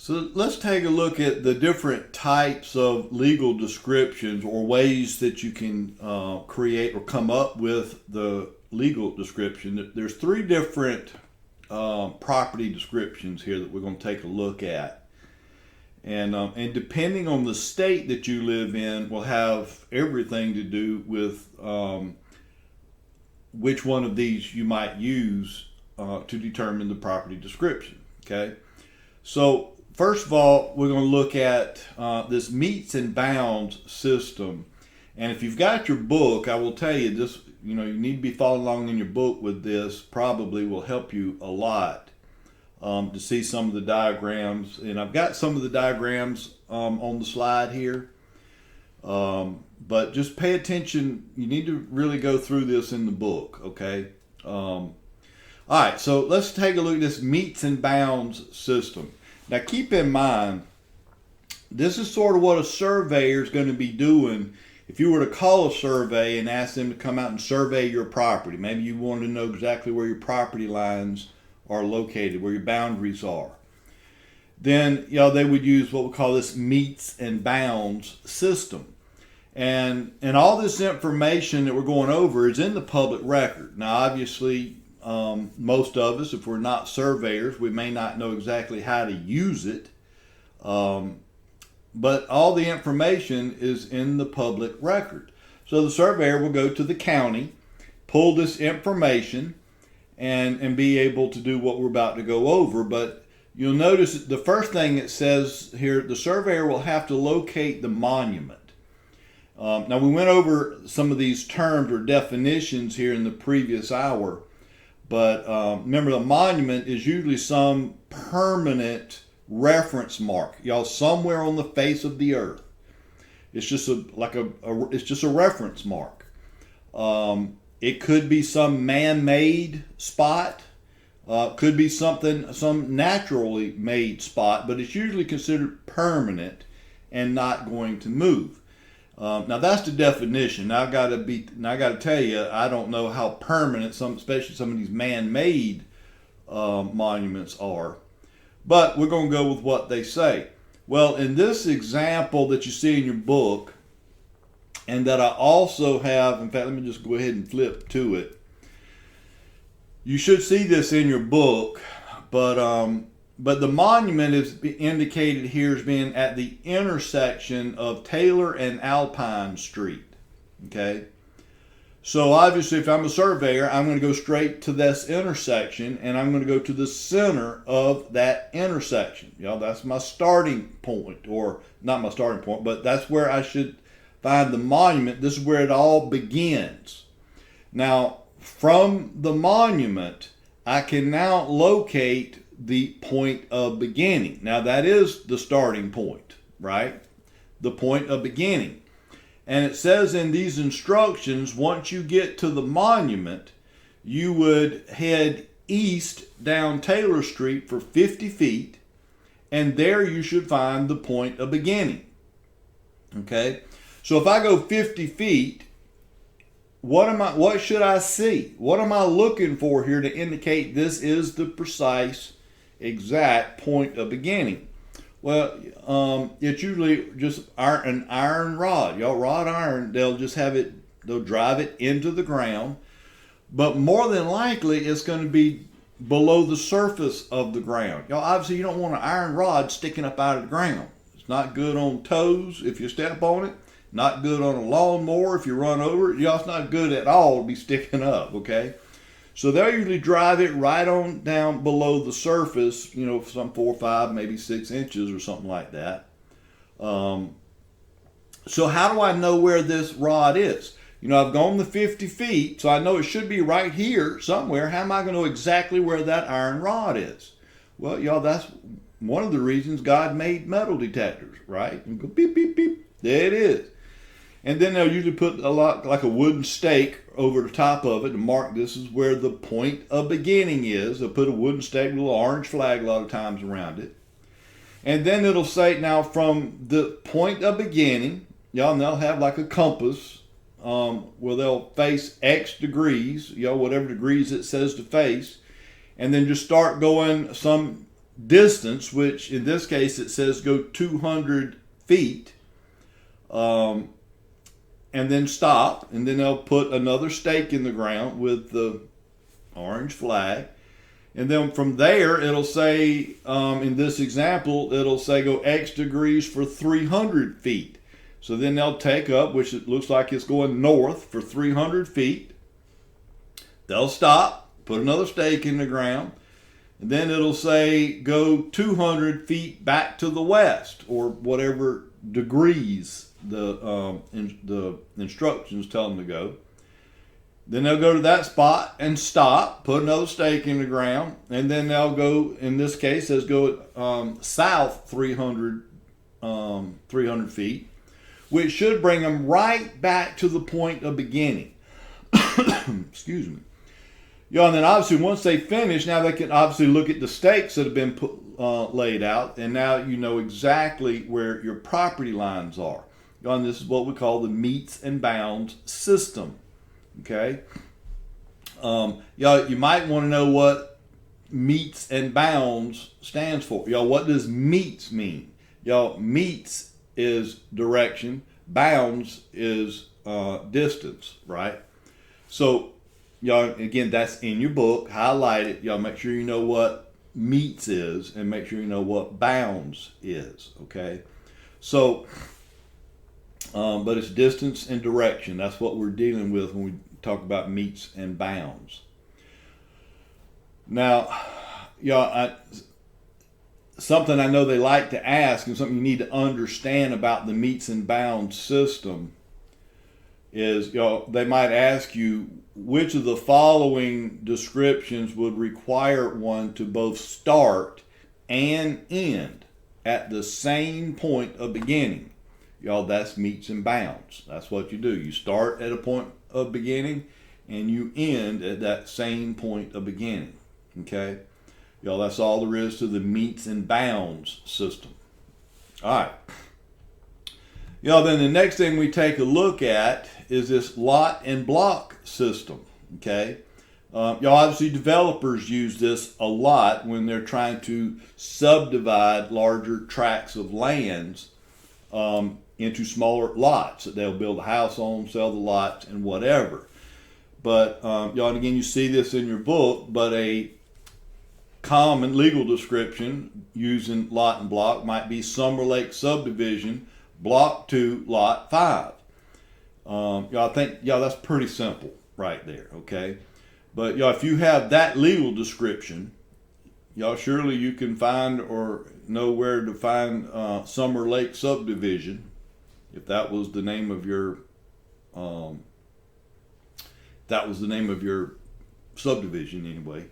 So let's take a look at the different types of legal descriptions or ways that you can create or come up with the legal description. There's three different property descriptions here that we're going to take a look at. And depending on the state that you live in will have everything to do with which one of these you might use to determine the property description. Okay, so first of all, we're going to look at this metes and bounds system. And if you've got your book, I will tell you this, you need to be following along in your book with this. Probably will help you a lot to see some of the diagrams. And I've got some of the diagrams on the slide here. But just pay attention. You need to really go through this in the book, okay? All right, so let's take a look at this metes and bounds system. Now keep in mind, this is sort of what a surveyor is going to be doing if you were to call a survey and ask them to come out and survey your property. Maybe you want to know exactly where your property lines are located, where your boundaries are. Then they would use what we call this metes and bounds system. And all this information that we're going over is in the public record. Now obviously, most of us, if we're not surveyors, we may not know exactly how to use it. But all the information is in the public record. So the surveyor will go to the county, pull this information, and be able to do what we're about to go over. But you'll notice the first thing it says here, the surveyor will have to locate the monument. Now we went over some of these terms or definitions here in the previous hour. But remember, the monument is usually some permanent reference mark, somewhere on the face of the earth. It's just it's just a reference mark. It could be some man-made spot, could be some naturally made spot, but it's usually considered permanent and not going to move. Now that's the definition. Now I got to tell you, I don't know how permanent especially some of these man-made monuments are, but we're going to go with what they say. Well, in this example that you see in your book, and that I also have, in fact, let me just go ahead and flip to it. You should see this in your book, but the monument is indicated here as being at the intersection of Taylor and Alpine Street. Okay? So obviously, if I'm a surveyor, I'm going to go straight to this intersection, and I'm going to go to the center of that intersection. That's my starting point, or not my starting point, but that's where I should find the monument. This is where it all begins. Now, from the monument, I can now locate the point of beginning. Now that is the starting point, right? The point of beginning. And it says in these instructions, once you get to the monument, you would head east down Taylor Street for 50 feet, and there you should find the point of beginning. Okay? So if I go 50 feet, what should I see? What am I looking for here to indicate this is the precise exact point of beginning? Well, it's usually just an iron rod. Wrought iron, they'll drive it into the ground. But more than likely, it's going to be below the surface of the ground. Obviously, you don't want an iron rod sticking up out of the ground. It's not good on toes if you step on it. Not good on a lawnmower if you run over it. It's not good at all to be sticking up, okay? So they'll usually drive it right on down below the surface, some 4 or 5, maybe 6 inches or something like that. So how do I know where this rod is? I've gone the 50 feet, so I know it should be right here somewhere. How am I going to know exactly where that iron rod is? Well, that's one of the reasons God made metal detectors, right? And go beep, beep, beep. There it is. And then they'll usually put like a wooden stake over the top of it to mark this is where the point of beginning is. They'll put a wooden stake with a little orange flag a lot of times around it. And then it'll say, now from the point of beginning, and they'll have like a compass where they'll face X degrees, whatever degrees it says to face. And then just start going some distance, which in this case it says go 200 feet, and then stop, and then they'll put another stake in the ground with the orange flag. And then from there, it'll say, in this example, it'll say go X degrees for 300 feet. So then they'll take up, which it looks like it's going north for 300 feet. They'll stop, put another stake in the ground, and then it'll say go 200 feet back to the west, or whatever degrees the instructions tell them to go. Then they'll go to that spot and stop, put another stake in the ground, and then they'll go, in this case, says go south 300 feet, which should bring them right back to the point of beginning. Excuse me. And then obviously once they finish, now they can obviously look at the stakes that have been laid out, and now you know exactly where your property lines are. And this is what we call the meets and bounds system. Okay. You might want to know what meets and bounds stands for. What does meets mean? Meets is direction, bounds is distance, right? So, again, that's in your book. Highlight it. Make sure you know what meets is, and make sure you know what bounds is. Okay. So, but it's distance and direction. That's what we're dealing with when we talk about meets and bounds. Now, something I know they like to ask, and something you need to understand about the meets and bounds system is, they might ask you which of the following descriptions would require one to both start and end at the same point of beginning. That's meets and bounds. That's what you do. You start at a point of beginning and you end at that same point of beginning. Okay? That's all there is to the meets and bounds system. All right. Then the next thing we take a look at is this lot and block system. Okay? Obviously developers use this a lot when they're trying to subdivide larger tracts of lands into smaller lots that they'll build a house on, sell the lots, and whatever. But, and again, you see this in your book, but a common legal description using lot and block might be Summer Lake subdivision, block 2, lot 5. I think, that's pretty simple right there, okay? But, if you have that legal description, surely you can find or know where to find Summer Lake subdivision, if that was the name of your subdivision anyway.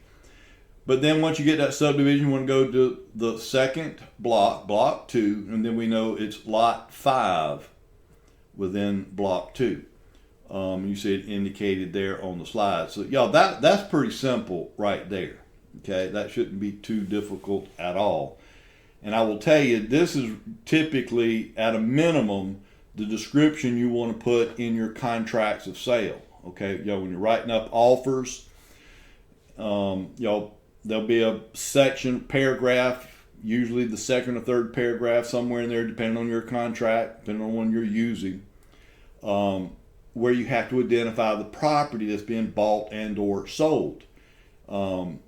But then once you get that subdivision, you want to go to the second block, block 2, and then we know it's lot 5 within block 2. You see it indicated there on the slide. So that's pretty simple right there. Okay, that shouldn't be too difficult at all. And I will tell you, this is typically at a minimum the description you want to put in your contracts of sale. Okay, when you're writing up offers, there'll be a section, paragraph, usually the second or third paragraph somewhere in there, depending on your contract, depending on one you're using, where you have to identify the property that's being bought and or sold. And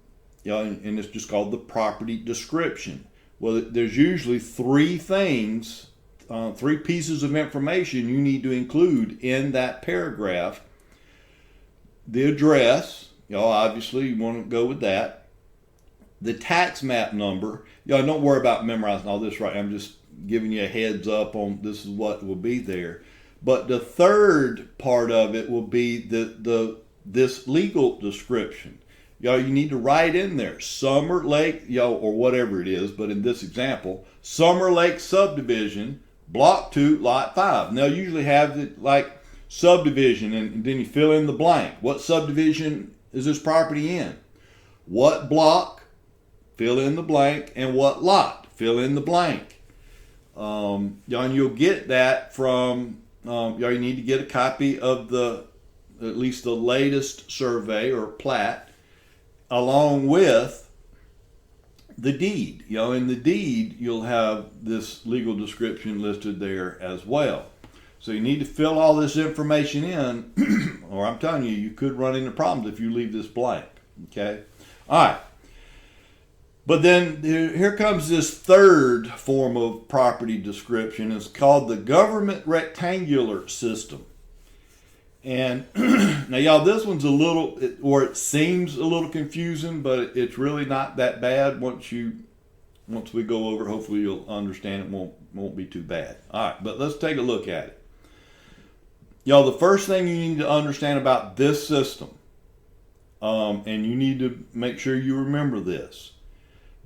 it's just called the property description. Well, there's usually three things, 3 pieces of information you need to include in that paragraph. The address, obviously you want to go with that. The tax map number, don't worry about memorizing all this, right? I'm just giving you a heads up on this is what will be there. But the third part of it will be this legal description. You need to write in there Summer Lake, or whatever it is, but in this example, Summer Lake subdivision, block 2, lot 5. Now, usually have it like subdivision, and then you fill in the blank. What subdivision is this property in? What block? Fill in the blank. And what lot? Fill in the blank. And you'll get that from, you need to get a copy of at least the latest survey or plat, along with the deed. In the deed, you'll have this legal description listed there as well. So you need to fill all this information in, or I'm telling you, you could run into problems if you leave this blank. Okay? All right. But then here comes this third form of property description. It's called the government rectangular system. And now, y'all, this one's a little, or it seems a little confusing, but it's really not that bad. Once we go over it, hopefully you'll understand it won't be too bad. All right, but let's take a look at it. Y'all, the first thing you need to understand about this system, and you need to make sure you remember this.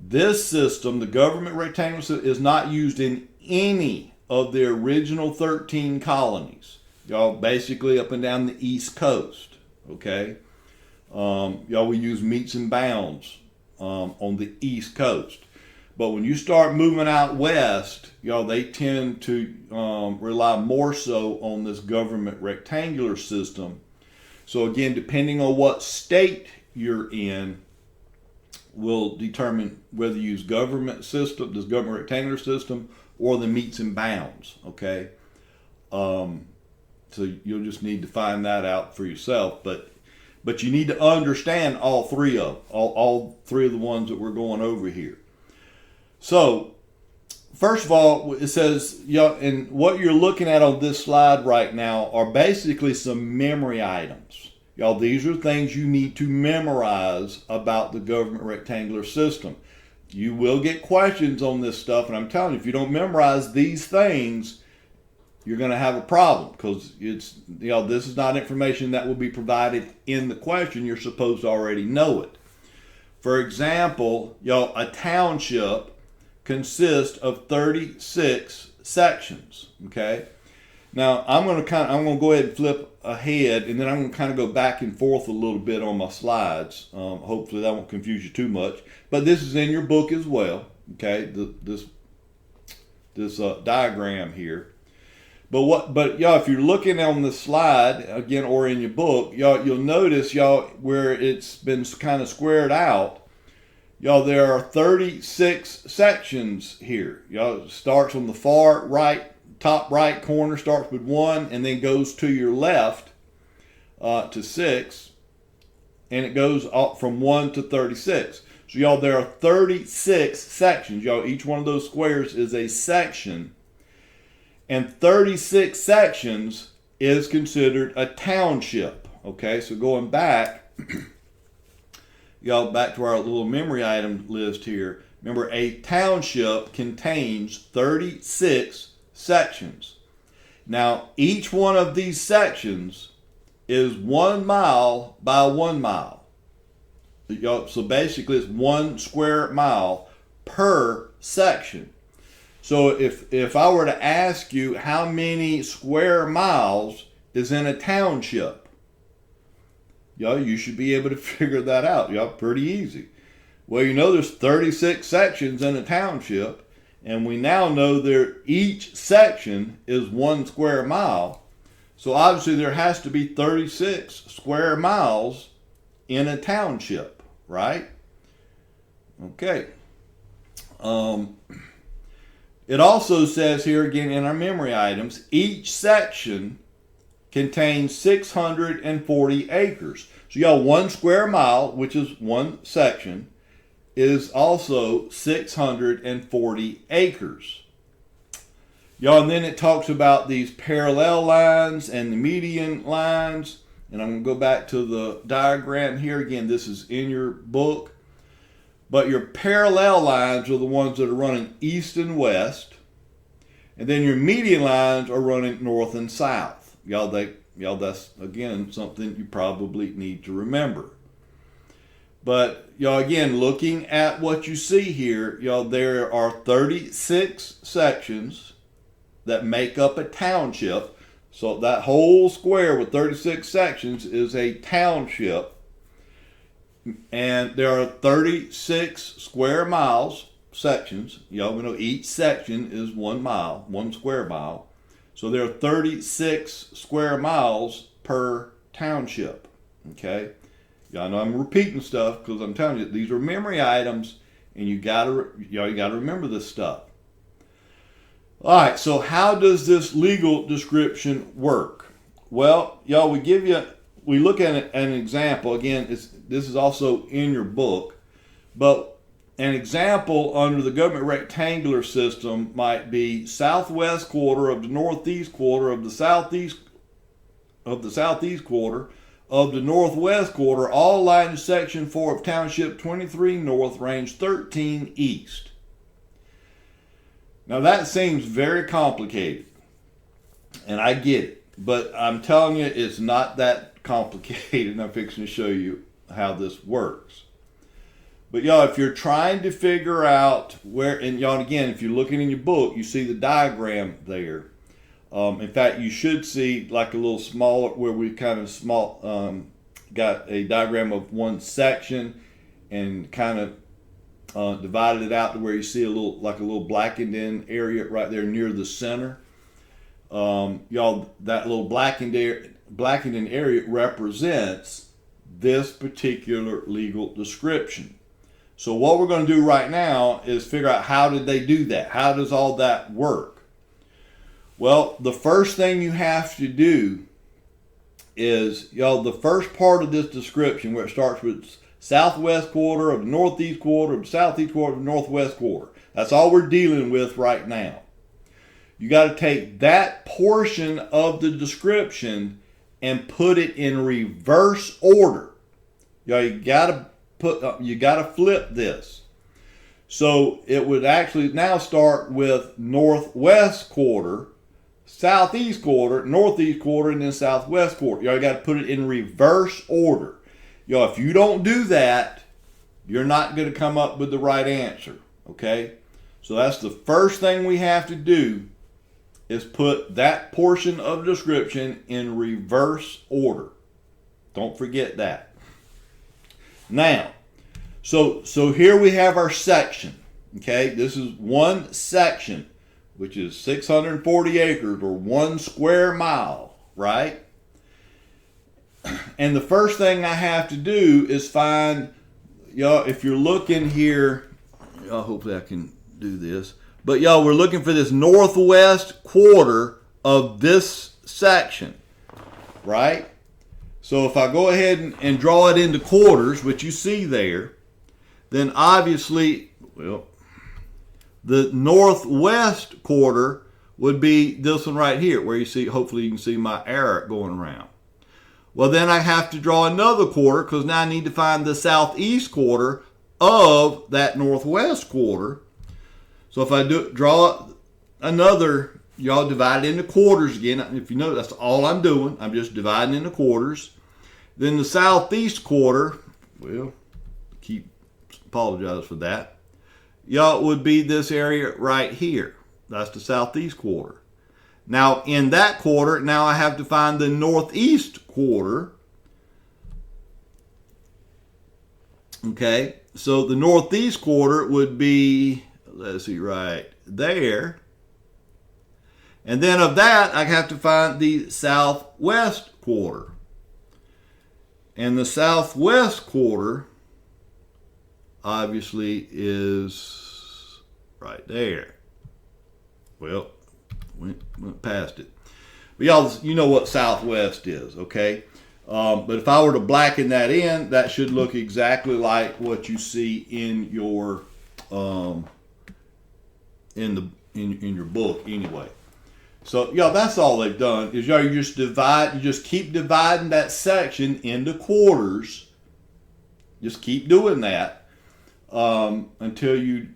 This system, the government rectangular system, is not used in any of the original 13 colonies. Y'all, basically up and down the East Coast, okay? Y'all, we use meets and bounds on the East Coast. But when you start moving out west, y'all, they tend to rely more so on this government rectangular system. So again, depending on what state you're in, will determine whether you use government system, this government rectangular system, or the meets and bounds, okay? So you'll just need to find that out for yourself. But you need to understand all three of the ones that we're going over here. So, first of all, it says, and what you're looking at on this slide right now are basically some memory items. Y'all, these are things you need to memorize about the government rectangular system. You will get questions on this stuff, and I'm telling you, if you don't memorize these things, you're going to have a problem, because this is not information that will be provided in the question. You're supposed to already know it. For example, a township consists of 36 sections. Okay. Now I'm going to go ahead and flip ahead, and then I'm going to kind of go back and forth a little bit on my slides. Hopefully that won't confuse you too much. But this is in your book as well. Okay. This diagram here. But y'all, if you're looking on the slide again or in your book, you'll notice where it's been kind of squared out. There are 36 sections here. It starts on the far right, top right corner, starts with 1 and then goes to your left to 6, and it goes up from 1 to 36. So there are 36 sections. Each one of those squares is a section. And 36 sections is considered a township. Okay, so going back, back to our little memory item list here. Remember, a township contains 36 sections. Now, each one of these sections is 1 mile by 1 mile. So basically, it's 1 square mile per section. So if I were to ask you how many square miles is in a township, you should be able to figure that out. Pretty easy. Well, there's 36 sections in a township, and we now know each section is 1 square mile. So obviously there has to be 36 square miles in a township, right? Okay. It also says here again in our memory items, each section contains 640 acres. So 1 square mile, which is 1 section, is also 640 acres. And then it talks about these parallel lines and the median lines. And I'm going to go back to the diagram here. Again, this is in your book. But your parallel lines are the ones that are running east and west. And then your median lines are running north and south. That's, again, something you probably need to remember. But, again, looking at what you see here, there are 36 sections that make up a township. So that whole square with 36 sections is a township. And there are 36 square miles, sections. We know each section is 1 mile, 1 square mile. So there are 36 square miles per township. Okay? Y'all know I'm repeating stuff because I'm telling you, these are memory items, and you gotta remember this stuff. All right, so how does this legal description work? Well, y'all, we look at an example. Again, this is also in your book, but an example under the government rectangular system might be southwest quarter of the northeast quarter of the southeast quarter of the northwest quarter, all lie in section 4 of Township 23 North, range 13 East. Now that seems very complicated, and I get it, but I'm telling you it's not that complicated, and I'm fixing to show you how this works. But y'all, if you're trying to figure out where, and y'all, again, if you're looking in your book, you see the diagram there. In fact, you should see like a little smaller, where we kind of got a diagram of one section and kind of divided it out to where you see a little blackened in area right there near the center. Y'all, that little blackened in area represents this particular legal description. So what we're going to do right now is figure out, how did they do that? How does all that work? Well, the first thing you have to do is, y'all, the first part of this description, where it starts with southwest quarter of the northeast quarter of the southeast quarter of the northwest quarter. That's all we're dealing with right now. You got to take that portion of the description and put it in reverse order. Y'all, you got to flip this. So it would actually now start with northwest quarter, southeast quarter, northeast quarter, and then southwest quarter. You got to put it in reverse order. If you don't do that, you're not going to come up with the right answer. Okay? So that's the first thing we have to do, is put that portion of the description in reverse order. Don't forget that. Now, so here we have our section. Okay? This is one section, which is 640 acres or 1 square mile, right? And the first thing I have to do is find, y'all, if you're looking here, y'all, hopefully I can do this, but y'all, we're looking for this northwest quarter of this section, right? So if I go ahead and draw it into quarters, which you see there, then obviously, well, the northwest quarter would be this one right here, where you see, hopefully you can see my arrow going around. Well, then I have to draw another quarter, because now I need to find the southeast quarter of that northwest quarter. So if I draw another, y'all, divide it into quarters again. If you know, that's all I'm doing. I'm just dividing into quarters. Then the southeast quarter, well, apologize for that. Y'all, would be this area right here. That's the southeast quarter. Now, in that quarter, now I have to find the northeast quarter. Okay, so the northeast quarter would be, let's see, right there. And then of that, I have to find the southwest quarter. And the southwest quarter, obviously, is right there. Well, went past it. But y'all, you know what southwest is, okay? But if I were to blacken that in, that should look exactly like what you see in your in your book anyway. So y'all, that's all they've done is y'all, you just keep dividing that section into quarters. Just keep doing that until you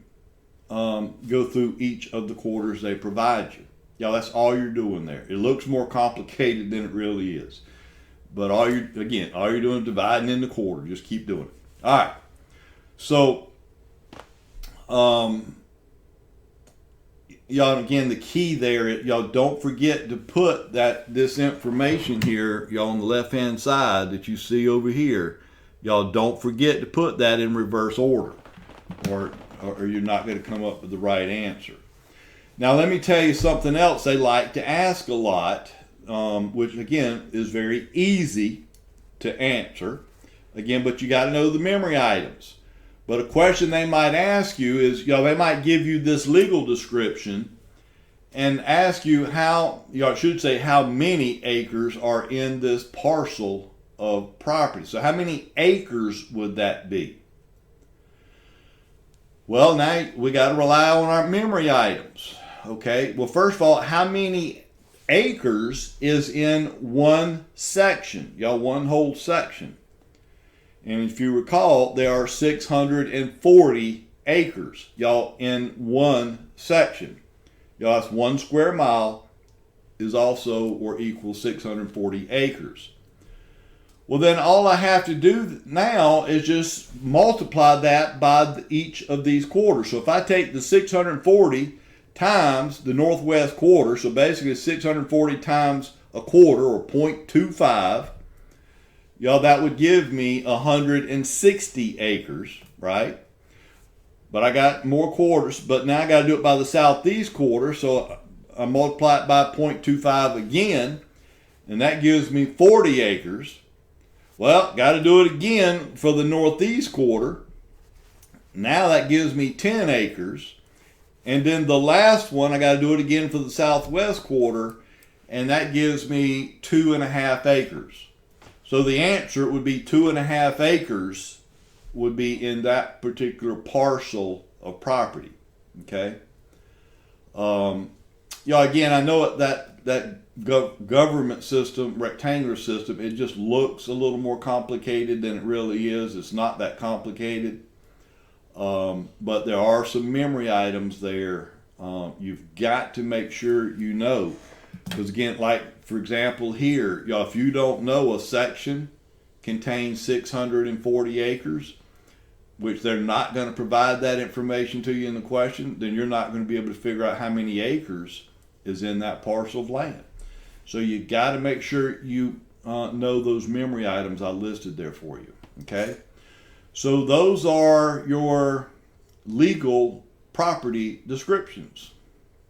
go through each of the quarters they provide you. Y'all, that's all you're doing there. It looks more complicated than it really is. But all you're doing is dividing into quarters. Just keep doing it. All right. So, y'all, again, the key there, y'all, don't forget to put this information here, y'all, on the left-hand side that you see over here. Y'all, don't forget to put that in reverse order, or you're not going to come up with the right answer. Now, let me tell you something else they like to ask a lot, which, again, is very easy to answer. Again, but you got to know the memory items. But a question they might ask you is, they might give you this legal description and ask you how many acres are in this parcel of property. So how many acres would that be? Well, now we got to rely on our memory items. Okay, well, first of all, how many acres is in one section? One whole section. And if you recall, there are 640 acres, in one section. That's 1 square mile is also or equals 640 acres. Well, then all I have to do now is just multiply that by each of these quarters. So if I take the 640 times the northwest quarter, so basically 640 times a quarter, or 0.25, that would give me 160 acres, right? But I got more quarters, but now I got to do it by the southeast quarter, so I multiply it by 0.25 again, and that gives me 40 acres. Well, got to do it again for the northeast quarter. Now that gives me 10 acres. And then the last one, I got to do it again for the southwest quarter, and that gives me 2.5 acres. So the answer would be 2.5 acres would be in that particular parcel of property. Okay. Again, I know that government system, rectangular system, it just looks a little more complicated than it really is. It's not that complicated. But there are some memory items there. You've got to make sure you know. Because again, like for example here, if you don't know a section contains 640 acres, which they're not going to provide that information to you in the question, then you're not going to be able to figure out how many acres is in that parcel of land. So you got to make sure you know those memory items I listed there for you. Okay? So those are your legal property descriptions.